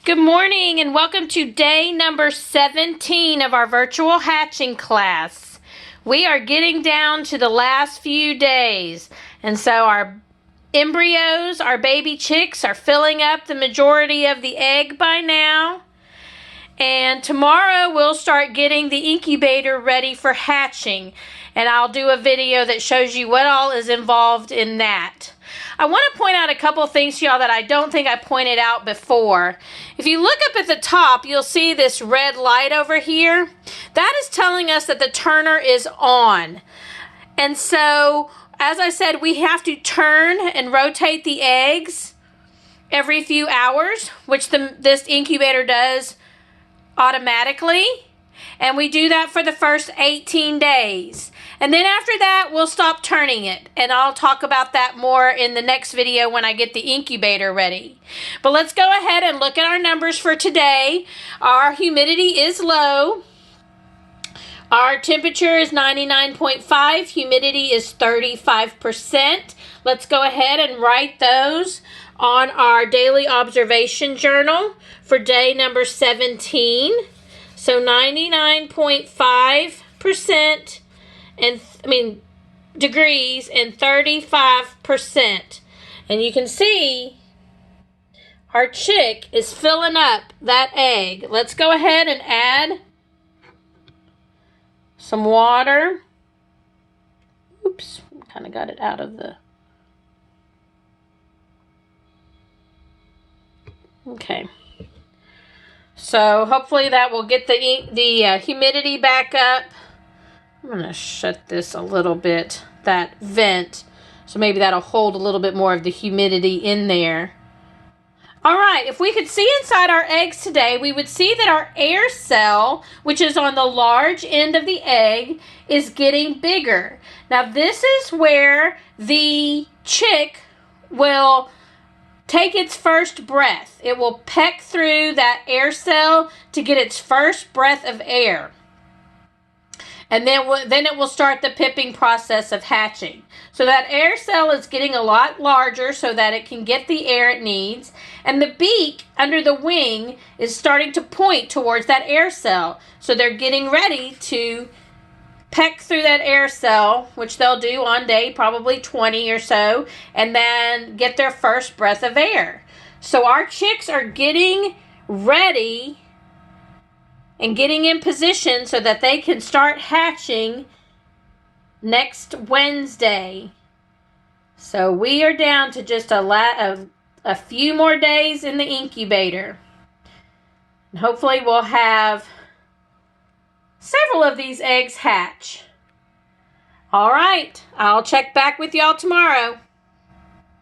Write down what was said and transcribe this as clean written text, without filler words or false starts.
Good morning and welcome to day number 17 of our virtual hatching class. We are getting down to the last few days, and so our embryos, our baby chicks, are filling up the majority of the egg by now. And tomorrow we'll start getting the incubator ready for hatching, and I'll do a video that shows you what all is involved in that. I want to point out a couple things to y'all that I don't think I pointed out before. If you look up at the top, you'll see this red light over here. That is telling us that the turner is on. And so, as I said, we have to turn and rotate the eggs every few hours, which this incubator does automatically. And we do that for the first 18 days. And then after that, we'll stop turning it. And I'll talk about that more in the next video when I get the incubator ready. But let's go ahead and look at our numbers for today. Our humidity is low. Our temperature is 99.5. Humidity is 35%. Let's go ahead and write those on our daily observation journal for day number 17. So 99.5% degrees and 35%. And you can see our chick is filling up that egg. Let's go ahead and add some water. Oops, kind of got it out of the... Okay. So hopefully that will get the humidity back up. I'm going to shut this a little bit, that vent, so maybe that'll hold a little bit more of the humidity in there. All right, if we could see inside our eggs today, we would see that our air cell, which is on the large end of the egg, is getting bigger. Now this is where the chick will take its first breath. It will peck through that air cell to get its first breath of air. And then it will start the pipping process of hatching. So that air cell is getting a lot larger so that it can get the air it needs. And the beak under the wing is starting to point towards that air cell. So they're getting ready to peck through that air cell, which they'll do on day probably 20 or so, and then get their first breath of air. So our chicks are getting ready and getting in position so that they can start hatching next Wednesday. So we are down to just a few more days in the incubator. And hopefully we'll have several of these eggs hatch. All right, I'll check back with y'all tomorrow.